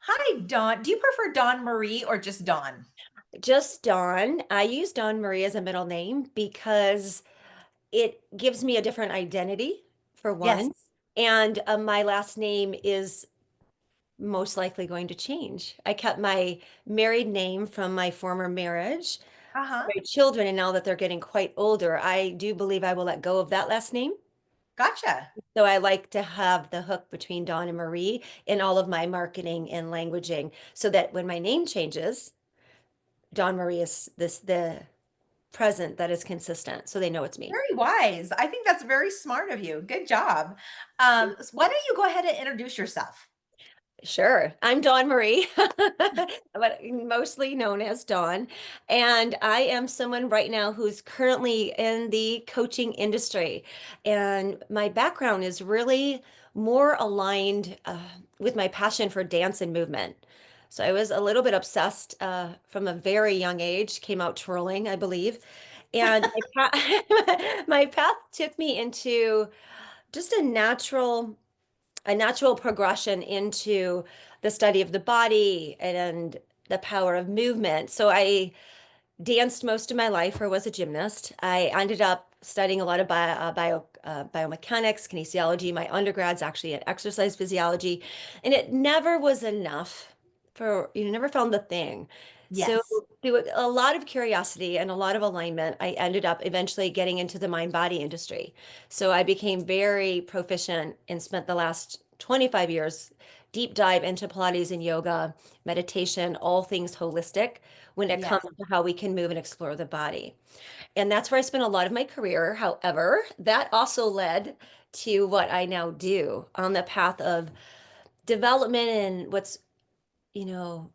Hi, Dawn. Do you prefer Dawn Marie or just Dawn? Just Dawn. I use Dawn Marie as a middle name because it gives me a different identity, for Yes. one. And my last name is most likely going to change. I kept my married name from my former marriage for Uh-huh. my children, and now that they're getting quite older, I do believe I will let go of that last name. Gotcha. So I like to have the hook between Dawn and Marie in all of my marketing and languaging so that when my name changes, Dawn Marie is the present that is consistent so they know it's me. Very wise. I think that's very smart of you. Good job. Why don't you go ahead and introduce yourself? Sure. I'm Dawn Marie, but mostly known as Dawn. And I am someone right now who's currently in the coaching industry. And my background is really more aligned with my passion for dance and movement. So I was a little bit obsessed from a very young age, came out twirling, I believe. And my path took me into just a natural progression into the study of the body and the power of movement. So I danced most of my life or was a gymnast. I ended up studying a lot of biomechanics, kinesiology. My undergrad's actually in exercise physiology, and it never was enough never found the thing. So Yes. through a lot of curiosity and a lot of alignment, I ended up eventually getting into the mind body industry. So I became very proficient and spent the last 25 years deep dive into Pilates and yoga, meditation, all things holistic when it comes Yes. to how we can move and explore the body. And that's where I spent a lot of my career. However, that also led to what I now do on the path of development and what's, you know,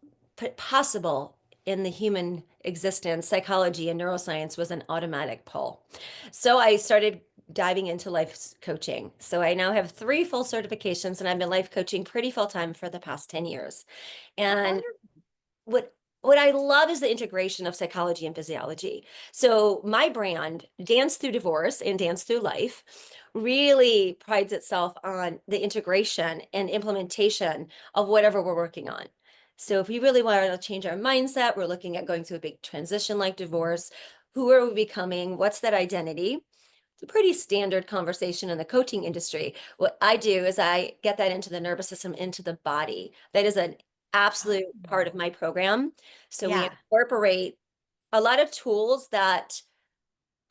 possible in the human existence. Psychology and neuroscience was an automatic pull. So I started diving into life coaching. So I now have three full certifications and I've been life coaching pretty full time for the past 10 years. And Wonderful. what what I love is the integration of psychology and physiology. So my brand, Dance Through Divorce and Dance Through Life, really prides itself on the integration and implementation of whatever we're working on. So if we really want to change our mindset, we're looking at going through a big transition like divorce. Who are we becoming? What's that identity? It's a pretty standard conversation in the coaching industry. What I do is I get that into the nervous system, into the body. That is an absolute part of Oh, my program. So we yeah. incorporate a lot of tools that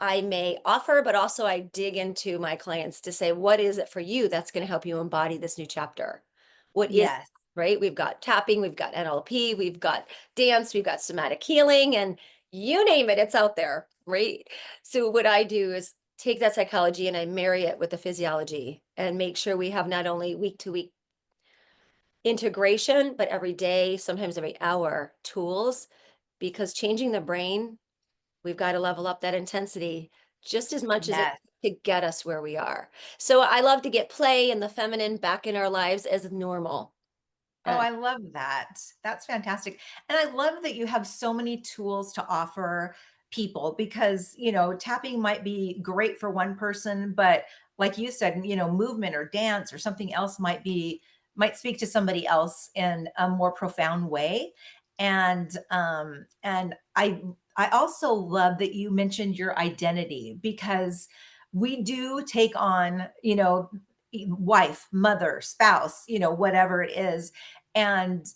I may offer, but also I dig into my clients to say, what is it for you that's going to help you embody this new chapter? What is, Yes. right? We've got tapping, we've got NLP, we've got dance, we've got somatic healing, and you name it, it's out there, right? So what I do is take that psychology and I marry it with the physiology and make sure we have not only week to week integration, but every day, sometimes every hour tools, because changing the brain, we've got to level up that intensity just as much as it Yes. to get us where we are. So I love to get play and the feminine back in our lives as normal. Oh, Uh, I love that. That's fantastic. And I love that you have so many tools to offer people because, tapping might be great for one person, but like you said, movement or dance or something else might speak to somebody else in a more profound way. And I also love that you mentioned your identity because we do take on, wife, mother, spouse, whatever it is, and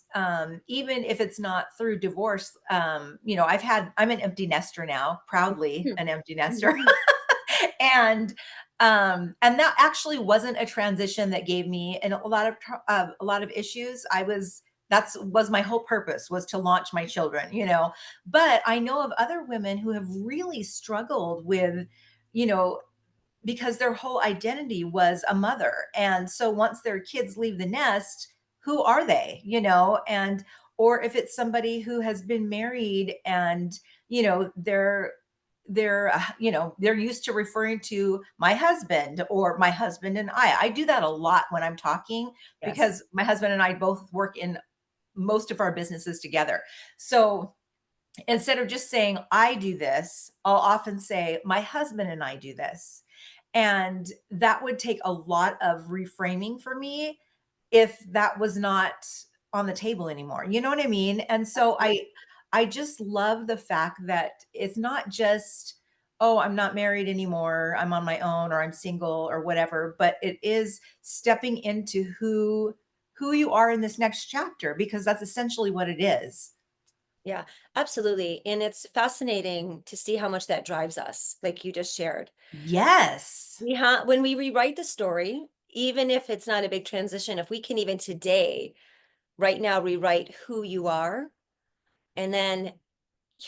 even if it's not through divorce, I'm an empty nester now, proudly an empty nester. And that actually wasn't a transition that gave me and a lot of issues. That's was my whole purpose, was to launch my children, but I know of other women who have really struggled with, you know because their whole identity was a mother. And so once their kids leave the nest, who are they? And or if it's somebody who has been married and, they're used to referring to my husband or my husband and I do that a lot when I'm talking yes. because my husband and I both work in most of our businesses together. So instead of just saying I do this, I'll often say my husband and I do this. And that would take a lot of reframing for me if that was not on the table anymore. You know what I mean? And so Absolutely. I just love the fact that it's not just, oh, I'm not married anymore, I'm on my own or I'm single or whatever, but it is stepping into who you are in this next chapter because that's essentially what it is. Yeah, absolutely. And it's fascinating to see how much that drives us, like you just shared. Yes. We have when we rewrite the story, even if it's not a big transition, if we can even today, right now, rewrite who you are, and then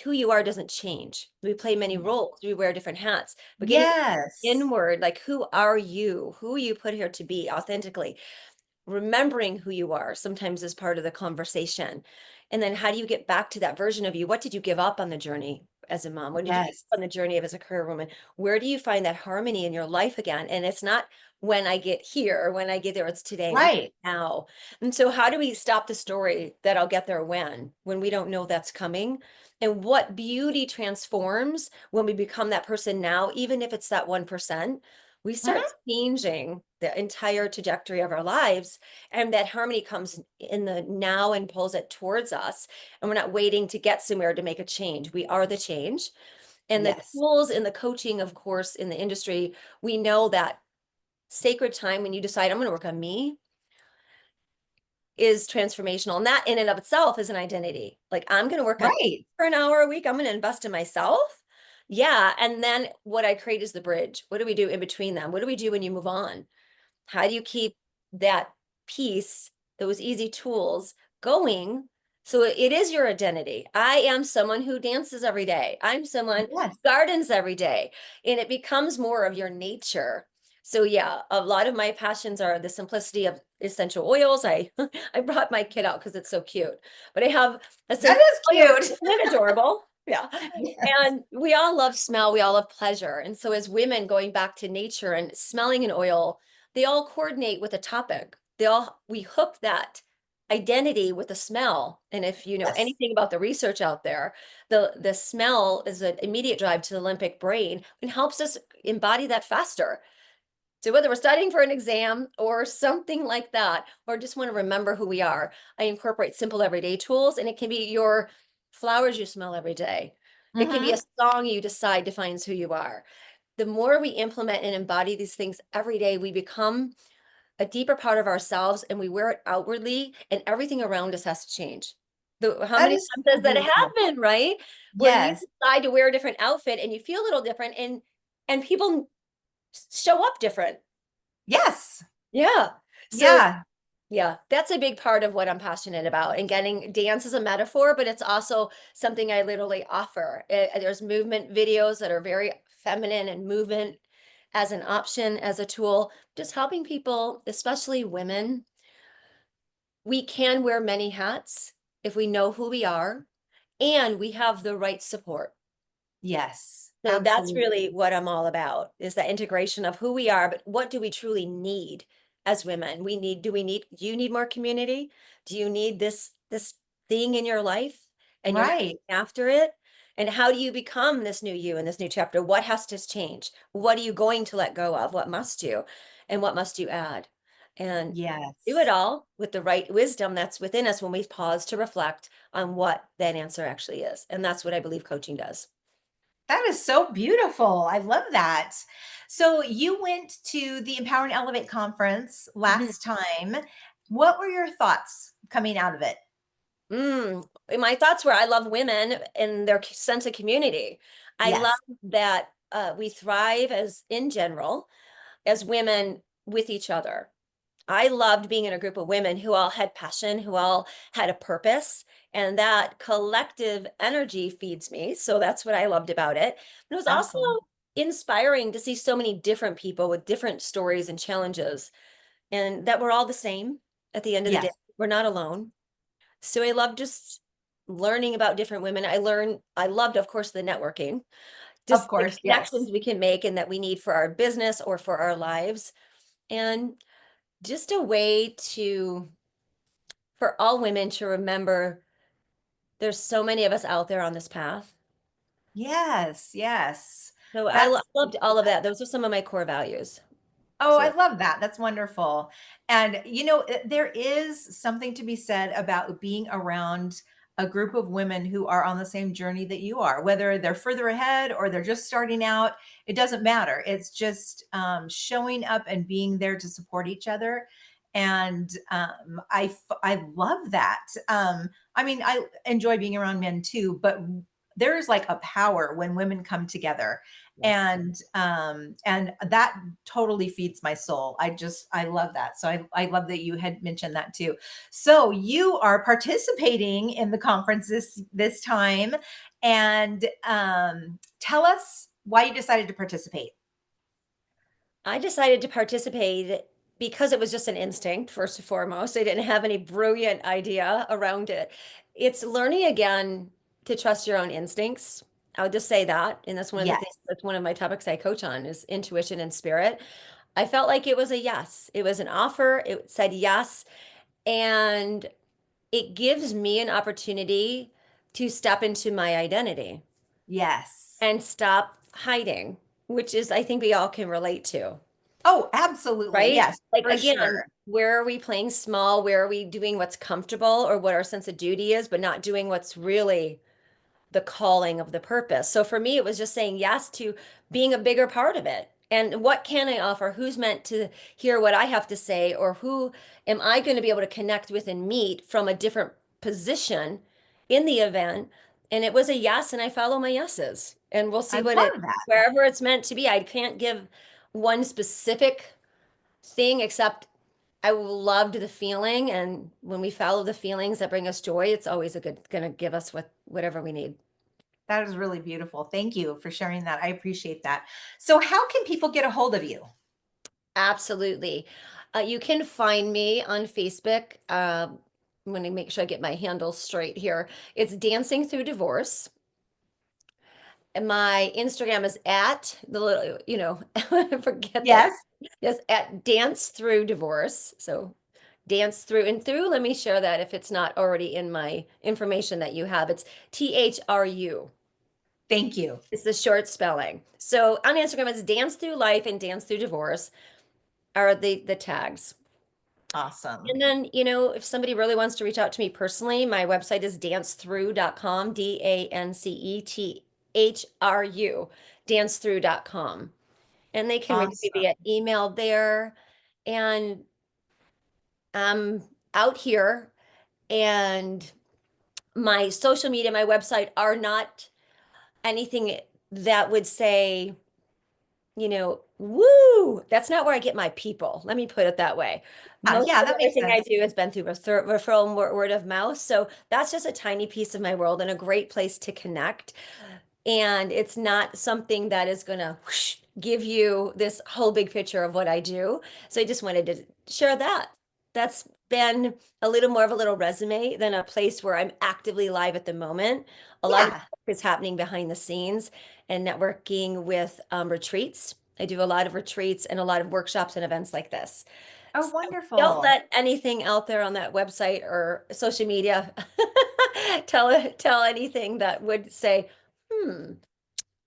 who you are doesn't change. We play many roles, we wear different hats, but getting Yes. inward, like who are you? Who are you put here to be authentically? Remembering who you are sometimes is part of the conversation. And then how do you get back to that version of you? What did you give up on the journey as a mom? What did you give up Yes. on the journey of as a career woman? Where do you find that harmony in your life again? And it's not when I get here or when I get there, it's today, right Right. now. And so how do we stop the story that I'll get there when we don't know that's coming? And what beauty transforms when we become that person now, even if it's that 1%, we start Mhm. changing the entire trajectory of our lives, and that harmony comes in the now and pulls it towards us, and we're not waiting to get somewhere to make a change. We are the change. And the Yes. tools in the coaching, of course, in the industry, we know that sacred time when you decide I'm going to work on me is transformational. And that in and of itself is an identity. Like I'm going to work on Right. for an hour a week. I'm going to invest in myself. Yeah. And then what I create is the bridge. What do we do in between them? What do we do when you move on? How do you keep that piece, those easy tools going? So it is your identity. I am someone who dances every day. I'm someone Yes. gardens every day, and it becomes more of your nature. So yeah, a lot of my passions are the simplicity of essential oils. I I brought my kid out because it's so cute, but I have That essential is oils. cute. Isn't it adorable? Yeah. Yes. And we all love smell, we all love pleasure. And so as women going back to nature and smelling an oil, they all coordinate with a topic. We hook that identity with a smell. And if you know Yes. anything about the research out there, the smell is an immediate drive to the limbic brain and helps us embody that faster. So whether we're studying for an exam or something like that, or just want to remember who we are, I incorporate simple everyday tools, and it can be your flowers you smell every day. It can be a Mhm. song you decide defines who you are. The more we implement and embody these things every day, we become a deeper part of ourselves and we wear it outwardly, and everything around us has to change. How That many is times so has that beautiful. happened, right? Where you Yes. decide to wear a different outfit and you feel a little different, and people show up different. Yes. Yeah. So Yeah. yeah, that's a big part of what I'm passionate about, and getting dance as a metaphor, but it's also something I literally offer. There's movement videos that are very feminine and movement as an option, as a tool, just helping people, especially women. We can wear many hats if we know who we are and we have the right support. Yes. So that's really Absolutely. what I'm all about, is that integration of who we are, but what do we truly need as women? Do you need more community? Do you need this thing in your life and you're not Right. going after it? And how do you become this new you in this new chapter? What has to change? What are you going to let go of? What must you? And what must you add? And do it Yes. all with the right wisdom that's within us when we pause to reflect on what that answer actually is. And that's what I believe coaching does. That is so beautiful. I love that. So you went to the Empower and Elevate conference last time. What were your thoughts coming out of it? My thoughts were I love women and their sense of community. I love Yes. that we thrive as in general as women with each other. I loved being in a group of women who all had passion, who all had a purpose, and that collective energy feeds me. So that's what I loved about it. And it was also Absolutely. inspiring to see so many different people with different stories and challenges, and that we're all the same at the end of the day. Yes. We're not alone. So I love just learning about different women. I loved, of course, the networking, Of just the course. connections Yes. we can make and that we need for our business or for our lives. And just a way for all women to remember there's so many of us out there on this path. Yes. Yes. So That's loved all of that. Those are some of my core values. Oh, I So love that. That's wonderful. And, there is something to be said about being around a group of women who are on the same journey that you are, whether they're further ahead or they're just starting out, it doesn't matter. It's just showing up and being there to support each other. And I love that. I mean, I enjoy being around men too, but there is like a power when women come together, yes. and that totally feeds my soul. I love that. So I love that you had mentioned that too. So you are participating in the conference this time, and tell us why you decided to participate. I decided to participate because it was just an instinct, first and foremost. I didn't have any brilliant idea around it. It's learning again to trust your own instincts. I would just say that. And that's one of the things, Yes, that's one of my topics I coach on is intuition and spirit. I felt like it was a yes. It was an offer. It said yes. And it gives me an opportunity to step into my identity yes. and stop hiding, which is, I think we all can relate to. Oh, absolutely. Right? Yes, Like for again, sure. where are we playing small? Where are we doing what's comfortable or what our sense of duty is, but not doing what's really the calling of the purpose? So for me, it was just saying yes to being a bigger part of it. And what can I offer? Who's meant to hear what I have to say? Or who am I going to be able to connect with and meet from a different position in the event? And it was a yes, and I follow my yeses. And we'll I see love that. wherever it's meant to be. I can't give one specific thing except I loved the feeling, and when we follow the feelings that bring us joy, it's always a good gonna give us whatever we need. That is really beautiful. Thank you for sharing that. I appreciate that. So how can people get a hold of you? Absolutely. You can find me on Facebook. I'm going to make sure I get my handle straight here. It's Dancing Through Divorce. And my Instagram is at the little, forget that. Yes. Yes, at Dance Through Divorce. So dance through and through. Let me share that if it's not already in my information that you have. It's THRU. Thank you. It's the short spelling. So on Instagram, it's Dance Through Life and Dance Through Divorce are the tags. Awesome. And then, if somebody really wants to reach out to me personally, my website is dancethrough.com, DANCETHRU, dancethrough.com. And they can reach me Awesome. via email there. And I'm out here, and my social media, my website are not anything that would say, woo, that's not where I get my people. Let me put it that way. Most Yeah, of that makes everything I sense. do has been through referral and word of mouth. So that's just a tiny piece of my world and a great place to connect. And it's not something that is going to give you this whole big picture of what I do. So I just wanted to share that. That's been a little more of a little resume than a place where I'm actively live at the moment. A lot of Yeah. work is happening behind the scenes and networking with retreats. I do a lot of retreats and a lot of workshops and events like this. Oh, So don't wonderful. let anything out there on that website or social media tell anything that would say, hmm,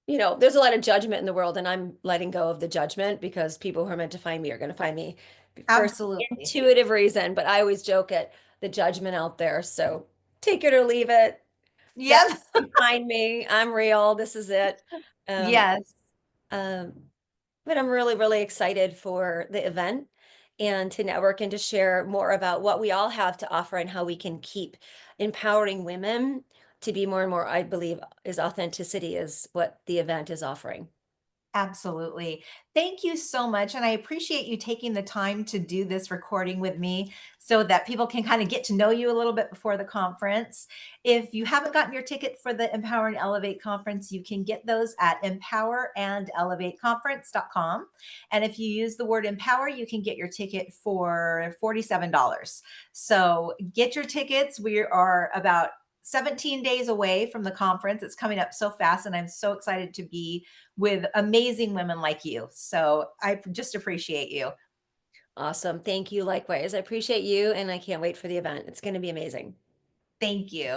there's a lot of judgment in the world, and I'm letting go of the judgment because people who are meant to find me are going to find me for some Absolutely. intuitive reason. But I always joke at the judgment out there. So take it or leave it. That's Yep. how you find me. I'm real. This is it. Um, Yes. um, but I'm really, really excited for the event and to network and to share more about what we all have to offer and how we can keep empowering women to be more and more, I believe, is authenticity is what the event is offering. Absolutely. Thank you so much. And I appreciate you taking the time to do this recording with me so that people can kind of get to know you a little bit before the conference. If you haven't gotten your ticket for the Empower and Elevate conference, you can get those at empowerandelevateconference.com. And if you use the word empower, you can get your ticket for $47. So get your tickets. We are about 17 days away from the conference. It's coming up so fast, and I'm so excited to be with amazing women like you. So I just appreciate you. Awesome. Thank you. Likewise. I appreciate you and I can't wait for the event. It's going to be amazing. Thank you.